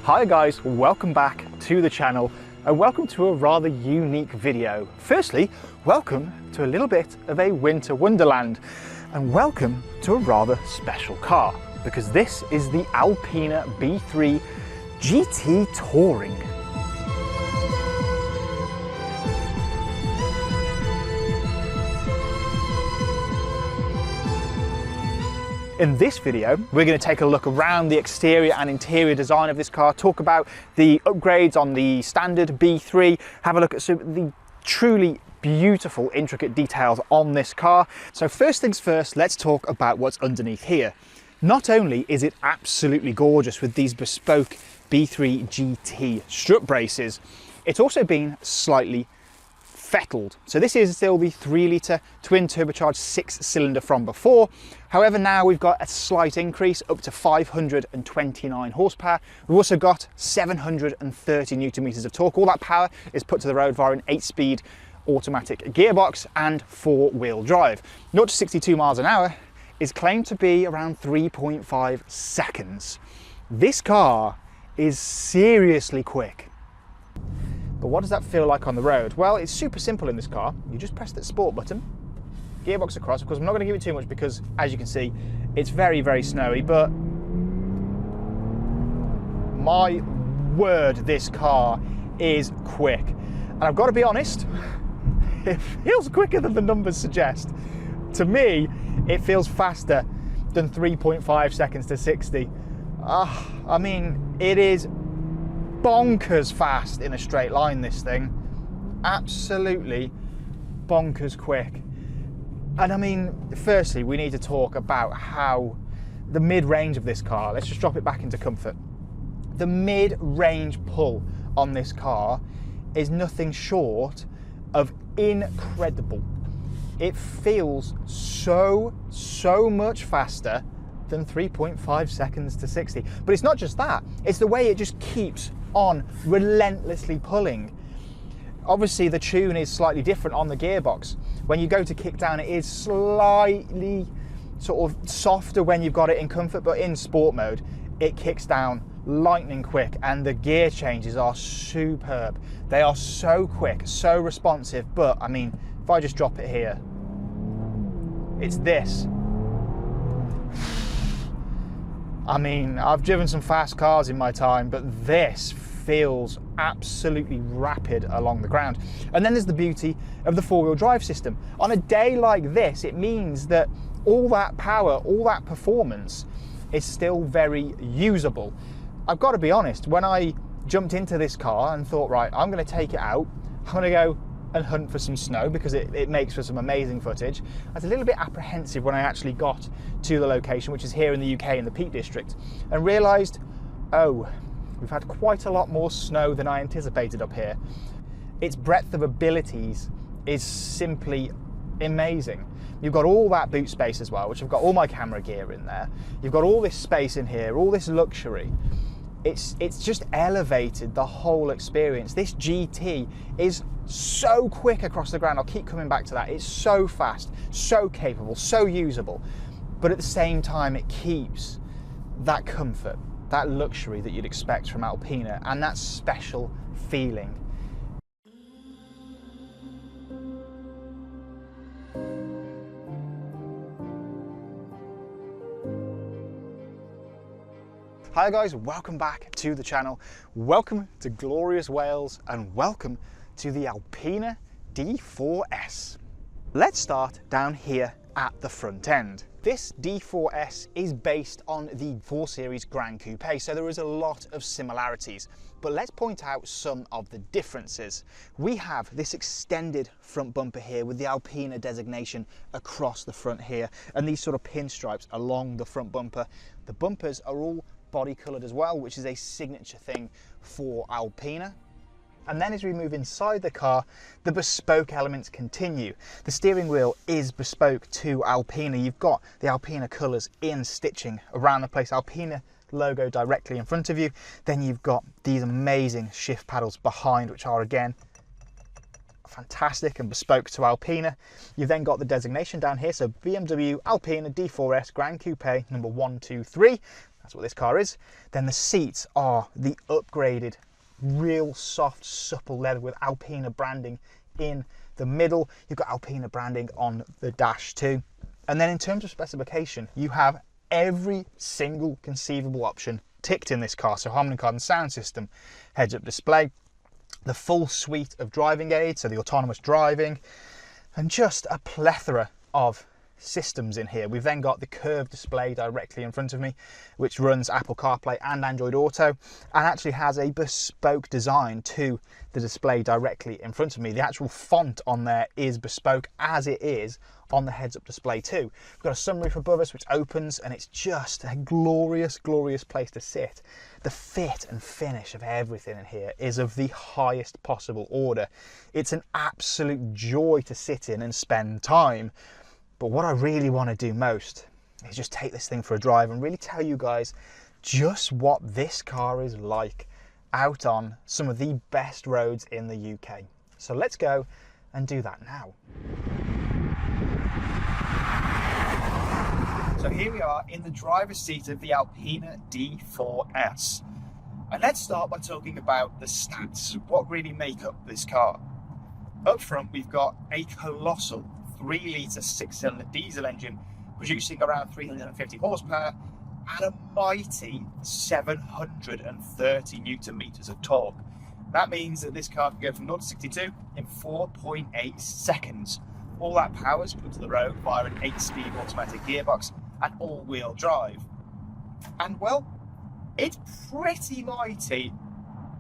Hi guys, welcome back to the channel and welcome to a rather unique video. Firstly, welcome to a little bit of a winter wonderland and welcome to a rather special car because this is the Alpina B3 GT Touring. In this video, we're going to take a look around the exterior and interior design of this car, talk about the upgrades on the standard B3, have a look at some of the truly beautiful, intricate details on this car. So first things first, let's talk about what's underneath here. Not only is it absolutely gorgeous with these bespoke B3 GT strut braces, it's also been slightly fettled. So this is still the 3-litre twin turbocharged 6-cylinder from before. However, now we've got a slight increase up to 529 horsepower. We've also got 730 newton meters of torque. All that power is put to the road via an 8-speed automatic gearbox and 4-wheel drive. 0 to 62 miles an hour is claimed to be around 3.5 seconds. This car is seriously quick. But what does that feel like on the road? Well, it's super simple in this car. You just press that sport button, gearbox across. Of course, I'm not going to give it too much because, as you can see, it's very, very snowy, but my word, this car is quick. And I've got to be honest, it feels quicker than the numbers suggest. To me, it feels faster than 3.5 seconds to 60. I mean, it is bonkers fast in a straight line, this thing. Absolutely bonkers quick. And I mean, firstly, we need to talk about how the mid-range of this car, let's just drop it back into comfort. The mid-range pull on this car is nothing short of incredible. It feels so much faster than 3.5 seconds to 60. But it's not just that, it's the way it just keeps on relentlessly pulling. Obviously the tune is slightly different on the gearbox. When you go to kick down, it is slightly sort of softer when you've got it in comfort, but in sport mode it kicks down lightning quick and the gear changes are superb. They are so quick, so responsive. But I mean, if I just drop it here, it's this. I mean, I've driven some fast cars in my time, but this feels absolutely rapid along the ground. And then there's the beauty of the 4-wheel drive system. On a day like this, it means that all that power, all that performance is still very usable. I've got to be honest, when I jumped into this car and thought, right, I'm going to take it out, I'm going to go and hunt for some snow because it makes for some amazing footage. I was a little bit apprehensive when I actually got to the location, which is here in the UK in the Peak District, and realised, oh, we've had quite a lot more snow than I anticipated up here. Its breadth of abilities is simply amazing. You've got all that boot space as well, which I've got all my camera gear in there. You've got all this space in here, all this luxury. It's just elevated the whole experience. This GT is so quick across the ground. I'll keep coming back to that. It's so fast, so capable, so usable. But at the same time, it keeps that comfort, that luxury that you'd expect from Alpina, and that special feeling. Hi guys, welcome back to the channel. Welcome to glorious Wales and welcome to the Alpina D4S. Let's start down here at the front end. This D4S is based on the 4 Series Gran Coupe, so there is a lot of similarities, but let's point out some of the differences. We have this extended front bumper here with the Alpina designation across the front here, and these sort of pinstripes along the front bumper. The bumpers are all body coloured as well, which is a signature thing for Alpina. And then as we move inside the car, the bespoke elements continue. The steering wheel is bespoke to Alpina. You've got the Alpina colours in stitching around the place, Alpina logo directly in front of you. Then you've got these amazing shift paddles behind, which are again fantastic and bespoke to Alpina. You've then got the designation down here, so BMW Alpina D4S Gran Coupe number 123. That's what this car is. Then the seats are the upgraded, real soft, supple leather with Alpina branding in the middle. You've got Alpina branding on the dash too. And then in terms of specification, you have every single conceivable option ticked in this car. So Harman Kardon sound system, heads-up display, the full suite of driving aids, so the autonomous driving, and just a plethora of systems in here. We've then got the curved display directly in front of me, which runs Apple CarPlay and Android Auto, and actually has a bespoke design to the display directly in front of me. The actual font on there is bespoke, as it is on the heads-up display too. We've got a sunroof above us which opens, and it's just a glorious, glorious place to sit. The fit and finish of everything in here is of the highest possible order. It's an absolute joy to sit in and spend time. But what I really want to do most is just take this thing for a drive and really tell you guys just what this car is like out on some of the best roads in the UK. So let's go and do that now. So here we are in the driver's seat of the Alpina D4S. And let's start by talking about the stats, what really make up this car. Up front, we've got a colossal 3-litre 6-cylinder diesel engine producing around 350 horsepower and a mighty 730 newton meters of torque. That means that this car can go from 0 to 62 in 4.8 seconds. All that power is put to the road via an 8-speed automatic gearbox and all-wheel drive. And well, it's pretty mighty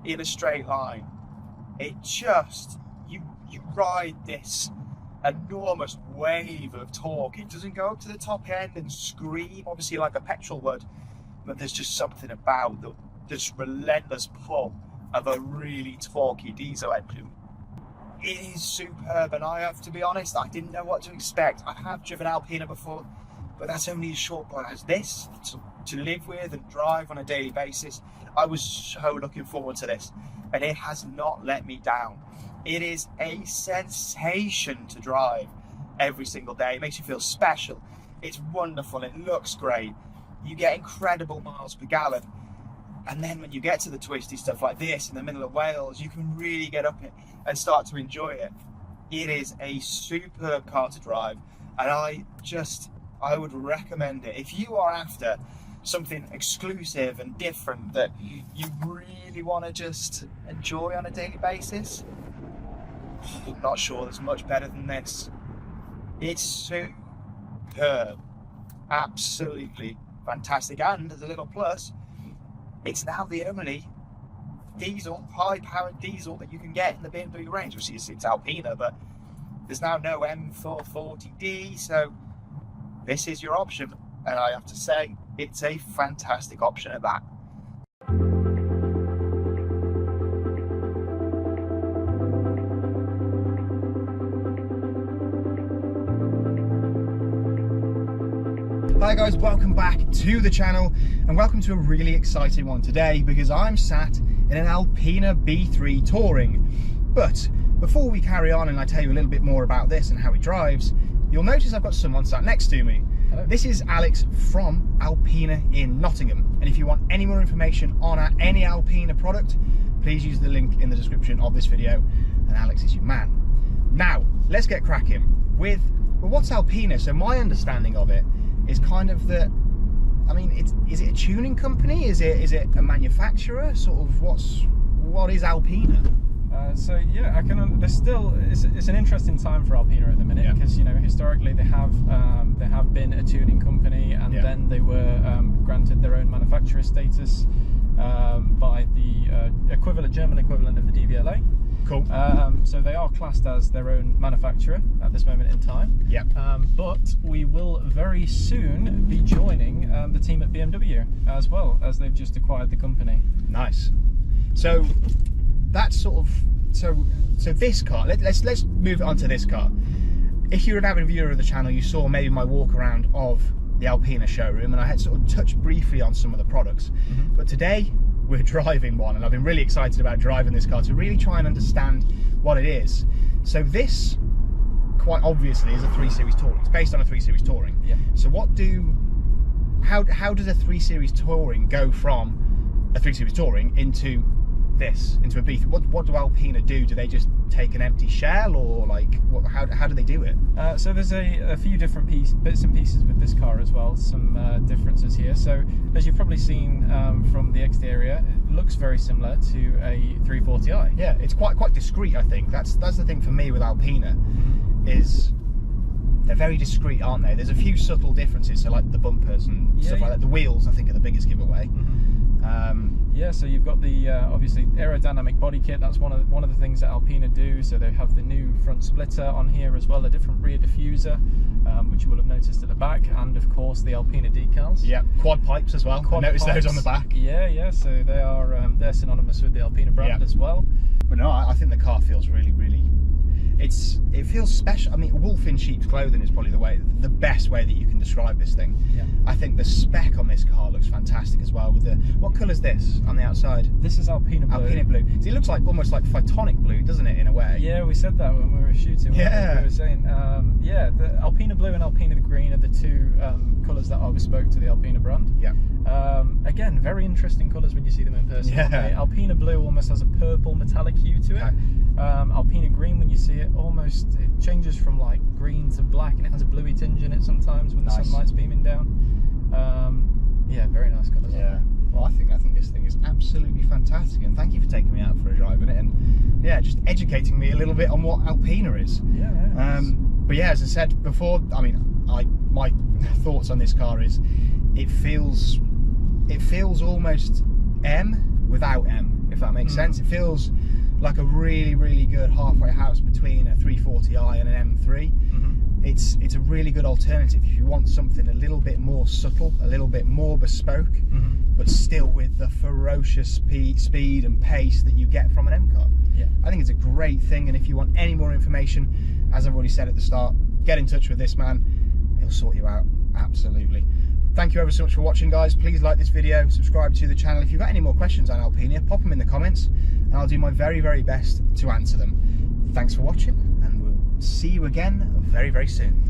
in a straight line. It just, you ride this enormous wave of torque. It doesn't go up to the top end and scream, obviously, like a petrol would, but there's just something about the just relentless pull of a really torquey diesel engine. It is superb, and I have to be honest, I didn't know what to expect. I have driven Alpina before, but that's only as short as this to live with and drive on a daily basis. I was so looking forward to this, and it has not let me down. It is a sensation to drive every single day. It makes you feel special. It's wonderful. It looks great. You get incredible miles per gallon. And then when you get to the twisty stuff like this in the middle of Wales, you can really get up it and start to enjoy it. It is a superb car to drive, and I would recommend it. If you are after something exclusive and different that you really want to just enjoy on a daily basis, I'm not sure there's much better than this. It's superb, absolutely fantastic, and as a little plus, it's now the only diesel, high-powered diesel that you can get in the BMW range. Obviously, it's Alpina, but there's now no M440D, so this is your option, and I have to say, it's a fantastic option at that. Hi guys, welcome back to the channel, and welcome to a really exciting one today because I'm sat in an Alpina B3 Touring. But before we carry on and I tell you a little bit more about this and how it drives, you'll notice I've got someone sat next to me. Hello. This is Alex from Alpina in Nottingham, and if you want any more information on any Alpina product, please use the link in the description of this video, and Alex is your man. Now, let's get cracking with, well, what's Alpina? So my understanding of it is kind of that, I mean, is it a tuning company? Is it a manufacturer? Sort of, what is Alpina? So yeah, it's an interesting time for Alpina at the minute, because you know, historically they have been a tuning company, and then they were granted their own manufacturer status by the German equivalent of the DVLA. Cool. So they are classed as their own manufacturer at this moment in time. Yeah. But we will very soon be joining the team at BMW as well, as they've just acquired the company. Nice. So that's sort of so this car. Let's move on to this car. If you're an avid viewer of the channel, you saw maybe my walk around of the Alpina showroom, and I had sort of touched briefly on some of the products. Mm-hmm. But today we're driving one, and I've been really excited about driving this car to really try and understand what it is. So this, quite obviously, is a 3 Series Touring. It's based on a 3 Series Touring. Yeah. So what do how does a 3 Series Touring go from a 3 Series Touring into a B3? What do Alpina do? Do they just take an empty shell, or like how do they do it? So there's a few different bits and pieces with this car as well. Some differences here. So as you've probably seen from the exterior, it looks very similar to a 340i. Yeah, it's quite discreet. I think that's the thing for me with Alpina, is they're very discreet, aren't they? There's a few subtle differences, so like the bumpers and stuff like that. The wheels, I think, are the biggest giveaway. Yeah, so you've got the obviously aerodynamic body kit. That's one of the things that Alpina do. So they have the new front splitter on here as well, a different rear diffuser, which you will have noticed at the back, and of course the Alpina decals. Yeah, quad pipes as well. I noticed those on the back. Yeah. So they are they're synonymous with the Alpina brand as well. But no, I think the car feels really. It feels special. I mean, wolf in sheep's clothing is probably the best way that you can describe this thing. Yeah. I think the spec on this car looks fantastic as well. With what colour is this on the outside? This is Alpina Blue. Alpina Blue. So it looks like almost like Phytonic blue, doesn't it, in a way? Yeah, we said that when we were shooting. Yeah. We were saying, yeah, the Alpina Blue and Alpina Green are the two colours that I bespoke to the Alpina brand. Yeah. Again, very interesting colours when you see them in person. Yeah. Alpina Blue almost has a purple metallic hue to it. Okay. Alpina Green, when you see it, it changes from like green to black, and it has a bluey tinge in it sometimes when the sunlight's beaming down. Yeah, very nice colours. Yeah. Well, I think this thing is absolutely fantastic, and thank you for taking me out for a drive in it, and yeah, just educating me a little bit on what Alpina is. Yeah. But yeah, as I said before, I mean, my thoughts on this car is it feels almost M without M, if that makes sense. It feels like a really good halfway house between a 340i and an M3. It's a really good alternative if you want something a little bit more subtle, a little bit more bespoke, but still with the ferocious speed and pace that you get from an M car. Yeah. I think it's a great thing, and if you want any more information, as I've already said at the start, get in touch with this man. He'll sort you out, absolutely. Thank you ever so much for watching, guys. Please like this video, subscribe to the channel. If you've got any more questions on Alpina, pop them in the comments, and I'll do my very best to answer them. Thanks for watching, and we'll see you again very soon.